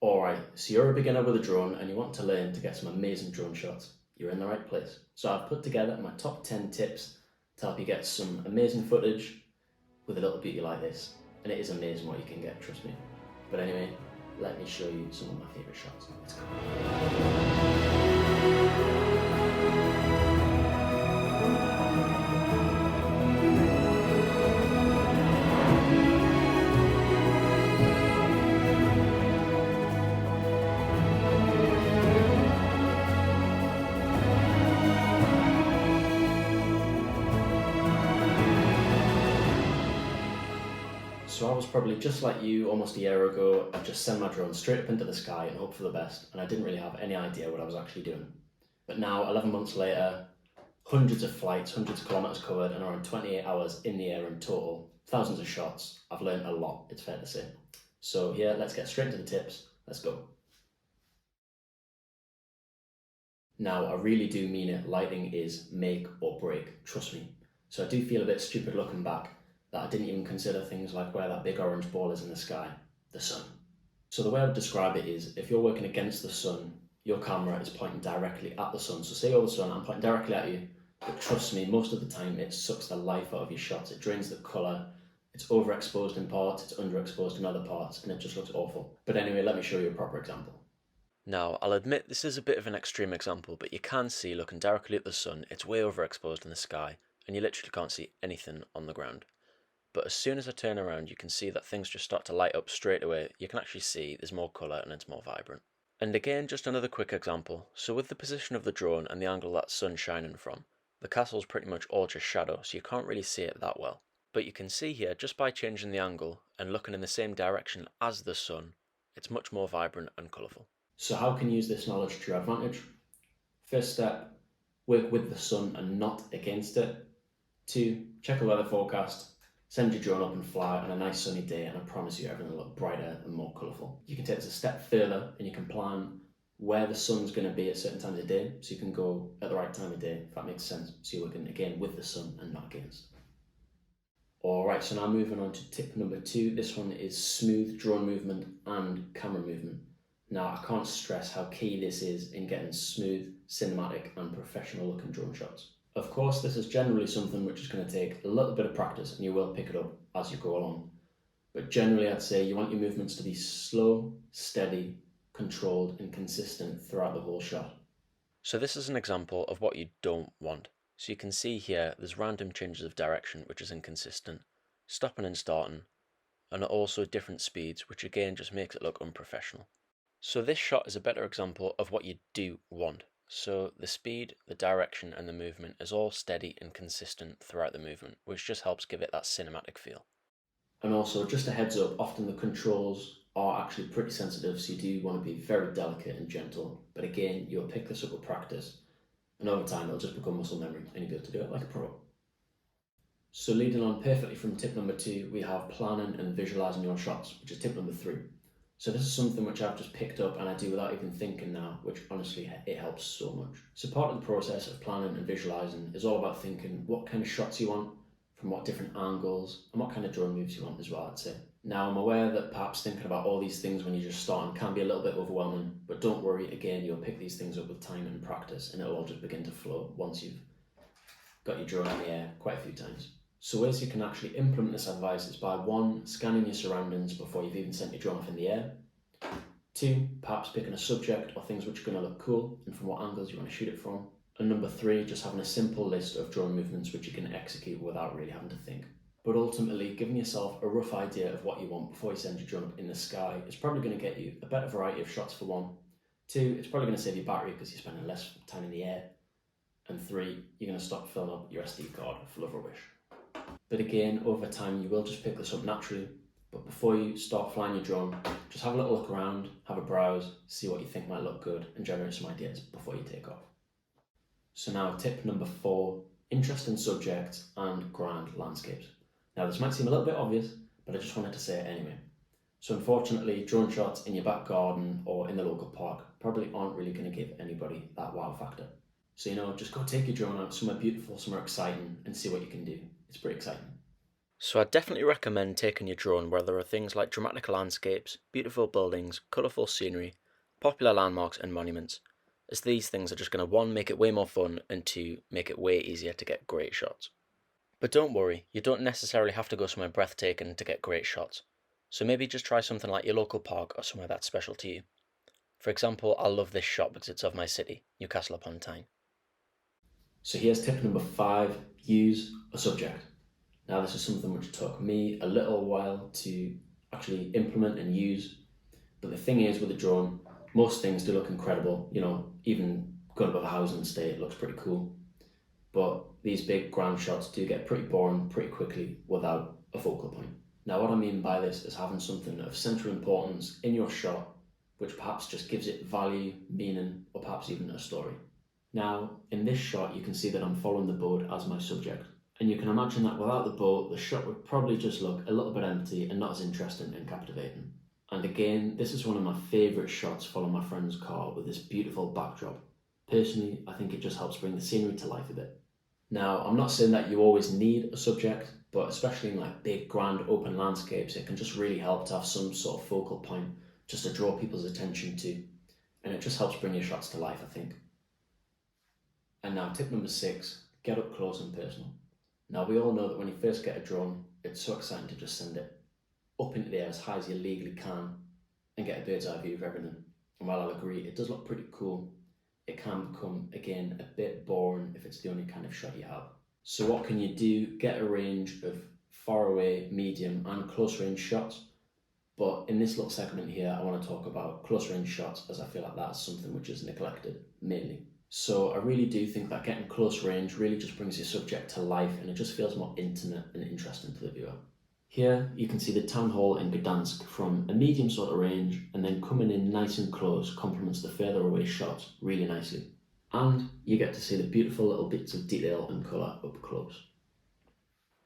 Alright, so you're a beginner with a drone and you want to learn to get some amazing drone shots. You're in the right place. So I've put together my top 10 tips to help you get some amazing footage with a little beauty like this. And it is amazing what you can get, trust me. But anyway, let me show you some of my favourite shots. Let's go. So I was probably just like you almost a year ago. I just sent my drone straight up into the sky and hoped for the best, and I didn't really have any idea what I was actually doing. But now, 11 months later, hundreds of flights, hundreds of kilometres covered, and around 28 hours in the air in total, thousands of shots. I've learned a lot, it's fair to say. So here, let's get straight into the tips. Let's go. Now, I really do mean it. Lighting is make or break, trust me. So I do feel a bit stupid looking back that I didn't even consider things like where that big orange ball is in the sky, the sun. So the way I would describe it is, if you're working against the sun, your camera is pointing directly at the sun. So say you're the sun, I'm pointing directly at you, but trust me, most of the time it sucks the life out of your shots. It drains the colour, it's overexposed in parts, it's underexposed in other parts, and it just looks awful. But anyway, let me show you a proper example. Now, I'll admit this is a bit of an extreme example, but you can see, looking directly at the sun, it's way overexposed in the sky, and you literally can't see anything on the ground. But as soon as I turn around, you can see that things just start to light up straight away. You can actually see there's more colour and it's more vibrant. And again, just another quick example. So with the position of the drone and the angle that sun's shining from, the castle's pretty much all just shadow, so you can't really see it that well. But you can see here, just by changing the angle and looking in the same direction as the sun, it's much more vibrant and colourful. So how can you use this knowledge to your advantage? First step, work with the sun and not against it. 2, check the weather forecast, send your drone up and fly on a nice sunny day, and I promise you everything will look brighter and more colourful. You can take this a step further and you can plan where the sun's going to be at certain times of day, so you can go at the right time of day, if that makes sense. So you're working again with the sun and not against. Alright, so now moving on to tip number 2. This one is smooth drone movement and camera movement. Now, I can't stress how key this is in getting smooth, cinematic and professional looking drone shots. Of course, this is generally something which is going to take a little bit of practice and you will pick it up as you go along. But generally, I'd say you want your movements to be slow, steady, controlled and consistent throughout the whole shot. So this is an example of what you don't want. So you can see here there's random changes of direction which is inconsistent, stopping and starting, and also different speeds, which again just makes it look unprofessional. So this shot is a better example of what you do want. So the speed, the direction and the movement is all steady and consistent throughout the movement, which just helps give it that cinematic feel. And also, just a heads up, often the controls are actually pretty sensitive, so you do want to be very delicate and gentle. But again, you'll pick this up with practice, and over time it'll just become muscle memory and you'll be able to do it like a pro. So leading on perfectly from tip number 2, we have planning and visualising your shots, which is tip number 3. So this is something which I've just picked up and I do without even thinking now, which honestly, it helps so much. So part of the process of planning and visualising is all about thinking what kind of shots you want, from what different angles, and what kind of drone moves you want as well, I'd say. Now, I'm aware that perhaps thinking about all these things when you're just starting can be a little bit overwhelming, but don't worry, again, you'll pick these things up with time and practice, and it'll all just begin to flow once you've got your drone in the air quite a few times. So ways you can actually implement this advice is by 1, scanning your surroundings before you've even sent your drone off in the air. 2, perhaps picking a subject or things which are going to look cool and from what angles you want to shoot it from. And number 3, just having a simple list of drone movements which you can execute without really having to think. But ultimately, giving yourself a rough idea of what you want before you send your drone up in the sky is probably going to get you a better variety of shots for 1. 2, it's probably going to save you battery because you're spending less time in the air. And 3, you're going to stop filling up your SD card full of rubbish. But again, over time, you will just pick this up naturally. But before you start flying your drone, just have a little look around, have a browse, see what you think might look good, and generate some ideas before you take off. So now tip number 4, interesting subjects and grand landscapes. Now this might seem a little bit obvious, but I just wanted to say it anyway. So unfortunately, drone shots in your back garden or in the local park probably aren't really going to give anybody that wow factor. So just go take your drone out somewhere beautiful, somewhere exciting, and see what you can do. It's pretty exciting. So I'd definitely recommend taking your drone where there are things like dramatic landscapes, beautiful buildings, colourful scenery, popular landmarks and monuments, as these things are just going to, one, make it way more fun, and two, make it way easier to get great shots. But don't worry, you don't necessarily have to go somewhere breathtaking to get great shots. So maybe just try something like your local park or somewhere that's special to you. For example, I love this shot because it's of my city, Newcastle upon Tyne. So here's tip number 5, use a subject. Now this is something which took me a little while to actually implement and use, but the thing is with a drone, most things do look incredible, even going above a housing estate looks pretty cool, but these big grand shots do get pretty boring pretty quickly without a focal point. Now what I mean by this is having something of central importance in your shot, which perhaps just gives it value, meaning, or perhaps even a story. Now, in this shot, you can see that I'm following the boat as my subject. And you can imagine that without the boat, the shot would probably just look a little bit empty and not as interesting and captivating. And again, this is one of my favourite shots following my friend's car with this beautiful backdrop. Personally, I think it just helps bring the scenery to life a bit. Now, I'm not saying that you always need a subject, but especially in like big, grand, open landscapes, it can just really help to have some sort of focal point just to draw people's attention to. And it just helps bring your shots to life, I think. And now tip number 6, get up close and personal. Now we all know that when you first get a drone, it's so exciting to just send it up into the air as high as you legally can and get a bird's eye view of everything. And while I'll agree, it does look pretty cool, it can become, again, a bit boring if it's the only kind of shot you have. So what can you do? Get a range of far away, medium and close range shots. But in this little segment here, I want to talk about close range shots as I feel like that's something which is neglected mainly. So I really do think that getting close range really just brings your subject to life and it just feels more intimate and interesting to the viewer. Here you can see the town hall in Gdansk from a medium sort of range, and then coming in nice and close complements the further away shots really nicely. And you get to see the beautiful little bits of detail and colour up close.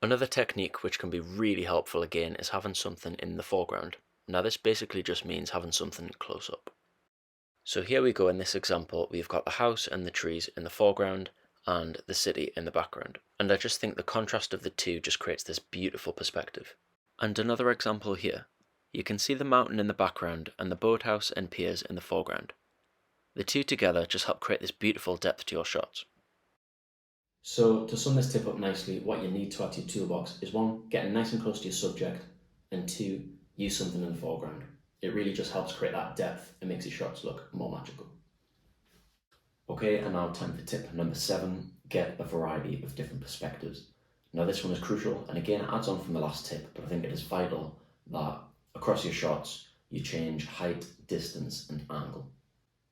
Another technique which can be really helpful again is having something in the foreground. Now this basically just means having something close up. So here we go in this example, we've got the house and the trees in the foreground and the city in the background. And I just think the contrast of the two just creates this beautiful perspective. And another example here, you can see the mountain in the background and the boathouse and piers in the foreground. The two together just help create this beautiful depth to your shots. So to sum this tip up nicely, what you need to add to your toolbox is 1, getting nice and close to your subject, and 2, use something in the foreground. It really just helps create that depth and makes your shots look more magical. Okay, and now time for tip number 7, get a variety of different perspectives. Now this one is crucial, and again it adds on from the last tip, but I think it is vital that across your shots you change height, distance and angle.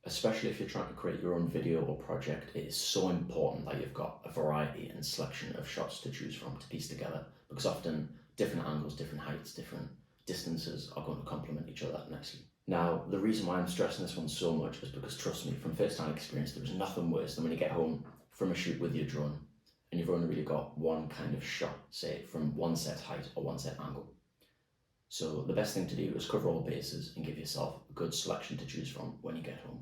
Especially if you're trying to create your own video or project, it is so important that you've got a variety and selection of shots to choose from to piece together, because often different angles, different heights, different distances are going to complement each other nicely. Now, the reason why I'm stressing this one so much is because, trust me, from first-hand experience, there is nothing worse than when you get home from a shoot with your drone and you've only really got one kind of shot, say from one set height or one set angle. So the best thing to do is cover all bases and give yourself a good selection to choose from when you get home.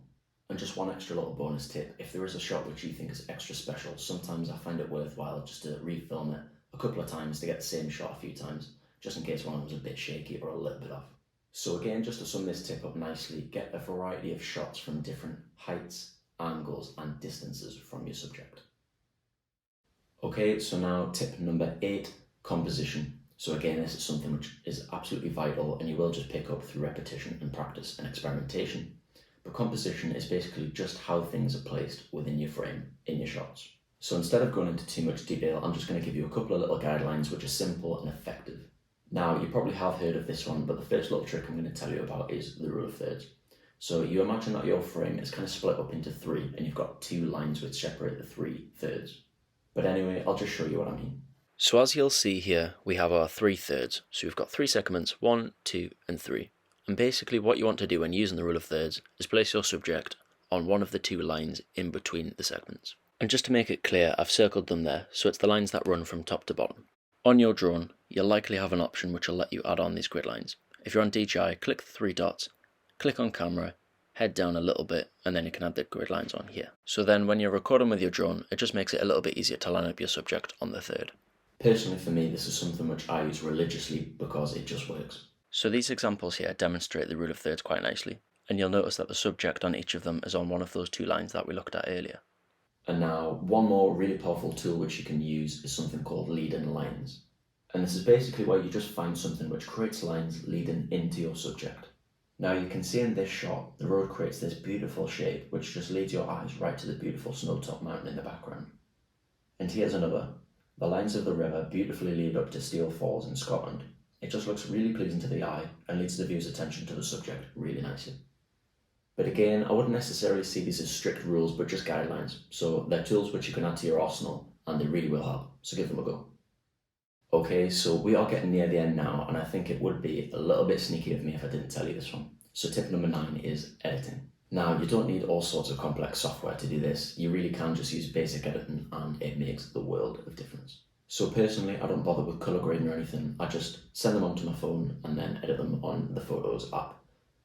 And just one extra little bonus tip, if there is a shot which you think is extra special, sometimes I find it worthwhile just to refilm it a couple of times to get the same shot a few times, just in case one of them was a bit shaky or a little bit off. So again, just to sum this tip up nicely, get a variety of shots from different heights, angles and distances from your subject. Okay, so now tip number 8, composition. So again, this is something which is absolutely vital and you will just pick up through repetition and practice and experimentation. But composition is basically just how things are placed within your frame, in your shots. So instead of going into too much detail, I'm just going to give you a couple of little guidelines which are simple and effective. Now, you probably have heard of this one, but the first little trick I'm going to tell you about is the rule of thirds. So you imagine that your frame is kind of split up into 3 and you've got 2 lines which separate the 3 thirds. But anyway, I'll just show you what I mean. So as you'll see here, we have our 3 thirds. So we've got 3 segments, 1, 2 and 3. And basically what you want to do when using the rule of thirds is place your subject on one of the 2 lines in between the segments. And just to make it clear, I've circled them there, so it's the lines that run from top to bottom. On your drone, you'll likely have an option which will let you add on these grid lines. If you're on DJI, click the 3 dots, click on camera, head down a little bit, and then you can add the grid lines on here. So then when you're recording with your drone, it just makes it a little bit easier to line up your subject on the third. Personally for me, this is something which I use religiously because it just works. So these examples here demonstrate the rule of thirds quite nicely, and you'll notice that the subject on each of them is on one of those 2 lines that we looked at earlier. And now, one more really powerful tool which you can use is something called leading lines. And this is basically where you just find something which creates lines leading into your subject. Now you can see in this shot, the road creates this beautiful shape which just leads your eyes right to the beautiful snow-topped mountain in the background. And here's another. The lines of the river beautifully lead up to Steel Falls in Scotland. It just looks really pleasing to the eye and leads the viewer's attention to the subject really nicely. But again, I wouldn't necessarily see these as strict rules, but just guidelines. So they're tools which you can add to your arsenal, and they really will help. So give them a go. Okay, so we are getting near the end now, and I think it would be a little bit sneaky of me if I didn't tell you this one. So tip number 9 is editing. Now, you don't need all sorts of complex software to do this. You really can just use basic editing, and it makes the world of difference. So personally, I don't bother with color grading or anything. I just send them onto my phone and then edit them on the Photos app.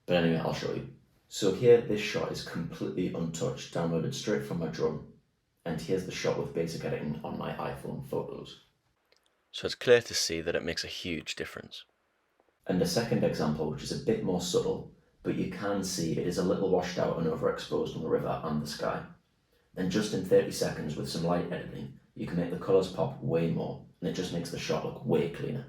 But anyway, I'll show you. So here, this shot is completely untouched, downloaded straight from my drone. And here's the shot with basic editing on my iPhone Photos. So it's clear to see that it makes a huge difference. And the second example, which is a bit more subtle, but you can see it is a little washed out and overexposed on the river and the sky. Then just in 30 seconds with some light editing, you can make the colours pop way more, and it just makes the shot look way cleaner.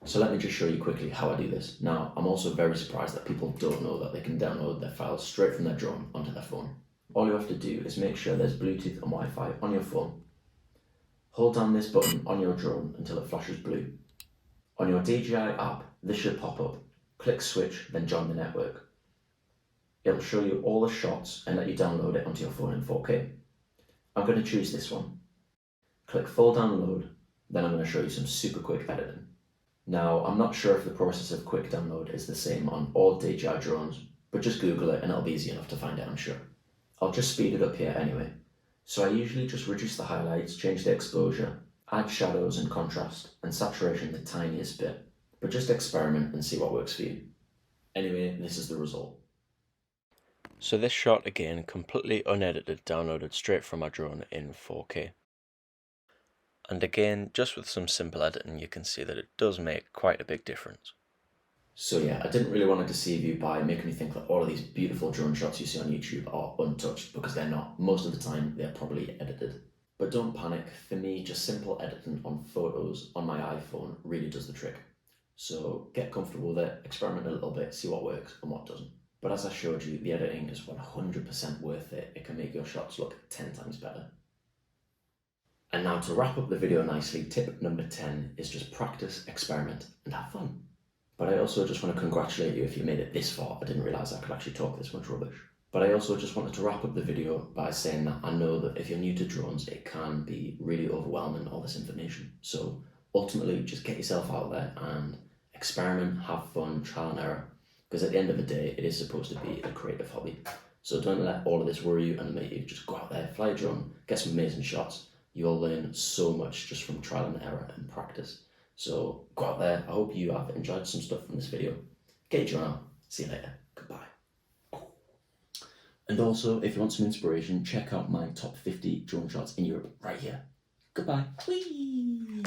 So let me just show you quickly how I do this. Now, I'm also very surprised that people don't know that they can download their files straight from their drone onto their phone. All you have to do is make sure there's Bluetooth and Wi-Fi on your phone. Hold down this button on your drone until it flashes blue. On your DJI app, this should pop up. Click switch, then join the network. It'll show you all the shots and let you download it onto your phone in 4K. I'm going to choose this one. Click full download, then I'm going to show you some super quick editing. Now, I'm not sure if the process of quick download is the same on all DJI drones, but just Google it and it'll be easy enough to find out, I'm sure. I'll just speed it up here anyway. So I usually just reduce the highlights, change the exposure, add shadows and contrast, and saturation the tiniest bit, but just experiment and see what works for you. Anyway, this is the result. So this shot again, completely unedited, downloaded straight from my drone in 4K. And again, just with some simple editing, you can see that it does make quite a big difference. So yeah, I didn't really want to deceive you by making you think that all of these beautiful drone shots you see on YouTube are untouched, because they're not. Most of the time, they're probably edited. But don't panic, for me, just simple editing on photos on my iPhone really does the trick. So get comfortable with it, experiment a little bit, see what works and what doesn't. But as I showed you, the editing is 100% worth it. It can make your shots look 10 times better. And now to wrap up the video nicely, tip number 10 is just practice, experiment, and have fun. But I also just want to congratulate you if you made it this far. I didn't realise I could actually talk this much rubbish. But I also just wanted to wrap up the video by saying that I know that if you're new to drones, it can be really overwhelming, all this information. So ultimately, just get yourself out there and experiment, have fun, trial and error. Because at the end of the day, it is supposed to be a creative hobby. So don't let all of this worry you and make you. Just go out there, fly a drone, get some amazing shots. You'll learn so much just from trial and error and practice. So go out there. I hope you have enjoyed some stuff from this video. Get your drone out. See you later. Goodbye. And also, if you want some inspiration, check out my top 50 drone shots in Europe right here. Goodbye. Whee!